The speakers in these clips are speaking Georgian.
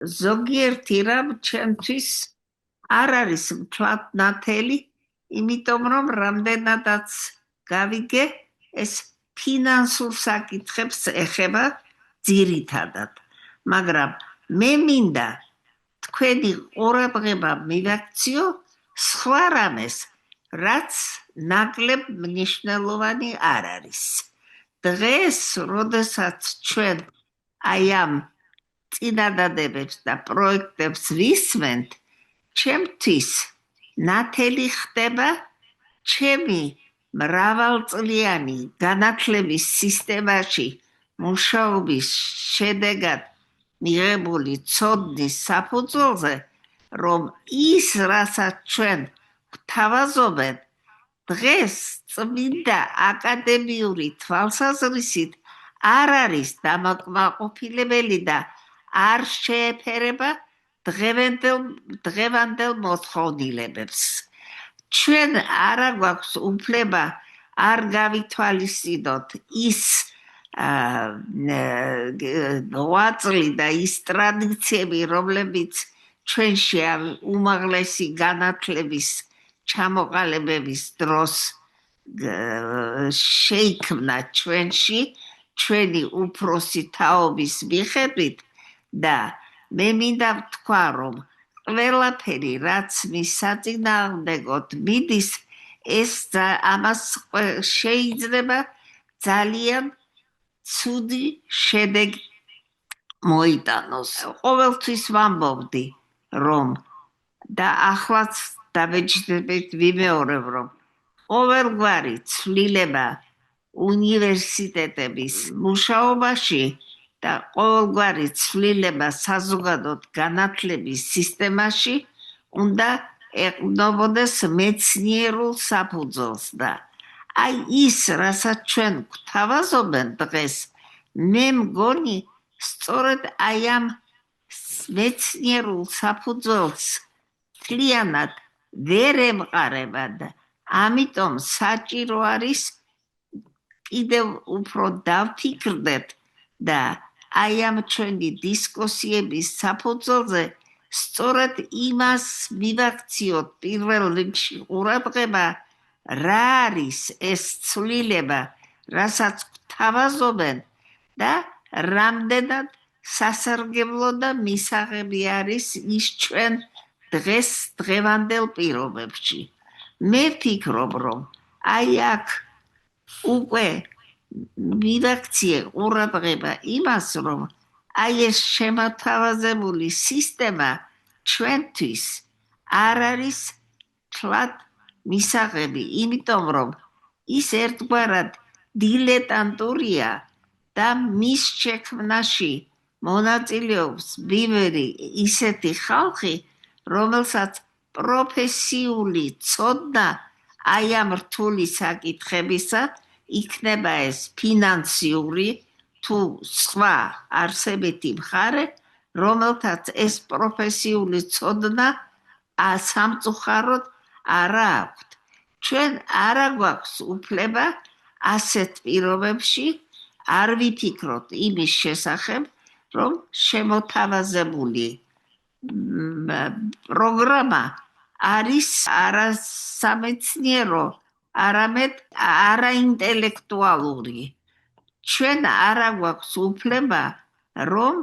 ზოგიერთი რამ ჩემთვის არ არის მთლად ნათელი, იმიტომ რომ რამდენადაც გავიგე, ეს ფინანსურ საკითხებს ეხება ძირითადად. მაგრამ მე მინდა თქვენი ყურადღება მივაქციო სხვა რამეს, რაც ნაკლებ მნიშვნელოვანი არ არის. დღეს, როდესაც ჩვენ აი ამ წინადადებებს და პროექტებს ვისმენთ, ჩემთვის ნათელი ხდება ჩემი მრავალწლიანი განათლების სისტემაში მუშაობის შედეგად მიღებული ცოდნის საფუძველზე, რომ ის, რასაც ჩვენ გვთავაზობენ, დღეს წმინდა აკადემიური თვალსაზრისით არ არის დამაკმაყოფილებელი და არ შეეფერება დღევანდელ მოთხოვნილებებს. ჩვენ არა გვაქვს უფლება არ გავითვალისწინოთ ის ღვაწლი და ის ტრადიციები, რომლებიც ჩვენში უმაღლესი განათლების ჩამოყალიბების დროს შეიქმნა ჩვენში, ჩვენი უფროსი თაობის მიხედვით და მე მინდა ვთქვა, რომ ყველაფერი, რაც მის საწინააღმდეგოდ მიდის, ეს ამას შეიძლება ძალიან ცუდი შედეგი მოიტანოს. ყოველთვის ვამბობდი, რომ და ახლაც დაბეჭდებით ვიმეორებ, რომ ყოველგვარი ცვლილება უნივერსიტეტების მუშაობაში და ყოველგვარი ცვლილება საზოგადოდ განათლების სისტემაში უნდა ეყრდნობოდეს მეცნიერულ საფუძველს და აი ის, რასაც ჩვენ გვთავაზობენ დღეს, მე მგონი სწორედ აი ამ მეცნიერულ საფუძველს მთლიანად ვერ ემყარება და ამიტომ საჭირო არის კიდევ უფრო დავფიქრდეთ და აი ამ ჩვენი დისკუსიების საფუძველზე სწორედ იმას მივაქციოთ პირველ რიგში ყურადღება, რა არის ეს ცვლილება, რასაც გვთავაზობენ და რამდენად სასარგებლო და მისაღები არის ის ჩვენ დღევანდელ პირობებში. მე ვფიქრობ, რომ აი აქ უკვე მივაქციე ყურადღება იმას, რომ აი ეს შემოთავაზებული სისტემა ჩვენთვის არ არის თლად მისაღები, იმიტომ რომ ის ერთგვარად დილეტანტურია და მის შექმნაში მონაწილეობს ბევრი ისეთი ხალხი, რომელსაც პროფესიული ცოდნა აი ამ რთული საკითხებისა, იქნება ეს ფინანსიური თუ სხვა არსებითი მხარე, რომელთაც ეს პროფესიული ცოდნა სამწუხაროდ არა აქვთ. ჩვენ არა გვაქვს უფლება ასეთ პირობებში არ ვიფიქროთ იმის შესახებ, რომ შემოთავაზებული პროგრამა არის არასამეცნიერო, არამედ არაინტელექტუალური. ჩვენ არა გვაქვს უფლება, რომ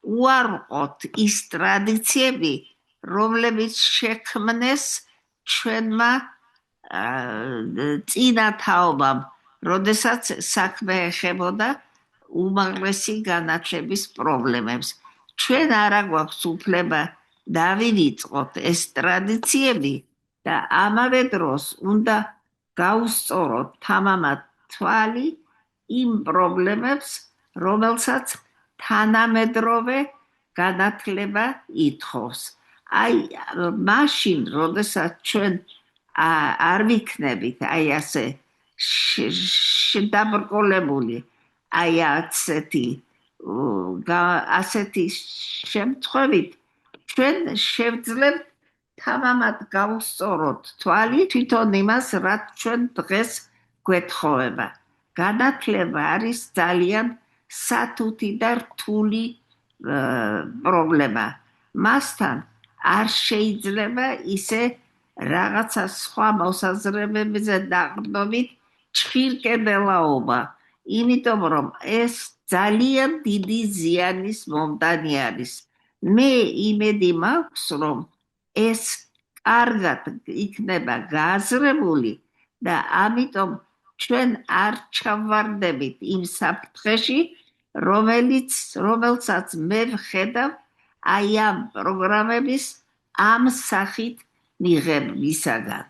უარყოთ ის ტრადიციები, რომლებიც შექმნეს ჩვენმა წინა თაობამ, როდესაც საქმე ეხებოდა უმაღლესი განათლების პრობლემებს. ჩვენ არა გვაქვს უფლება დავივიწყოთ ეს ტრადიციები და ამავე დროს უნდა გაუსწოროთ თამამად თვალი იმ პრობლემებს, რომელსაც თანამედროვე განათლება ითხოვს. აი მაშინ, როდესაც ჩვენ არ ვიქნებით აი ასე დაბრკოლებული, აი ასეთი შემთხვევით, ჩვენ შევძლებთ თამამად გავუსწოროთ თვალი თვითონ იმას, რაც ჩვენ დღეს გვეთხოვება. განათლება არის ძალიან სათუთი და რთული პრობლემა. მასთან არ შეიძლება ისე რაღაცა სხვა მოსაზრებებზე დაყრდნობით ჩხირკედელაობა, იმიტომ რომ ეს ძალიან დიდი ზიანის მომდანი არის. მე იმედი მაქვს, რომ ეს კარგად იქნება გააზრებული და ამიტომ ჩვენ არ ჩავვარდებით იმ საფრთხეში, რომელსაც მე ვხედავ აი ამ პროგრამების ამ სახით მიღებისაგან.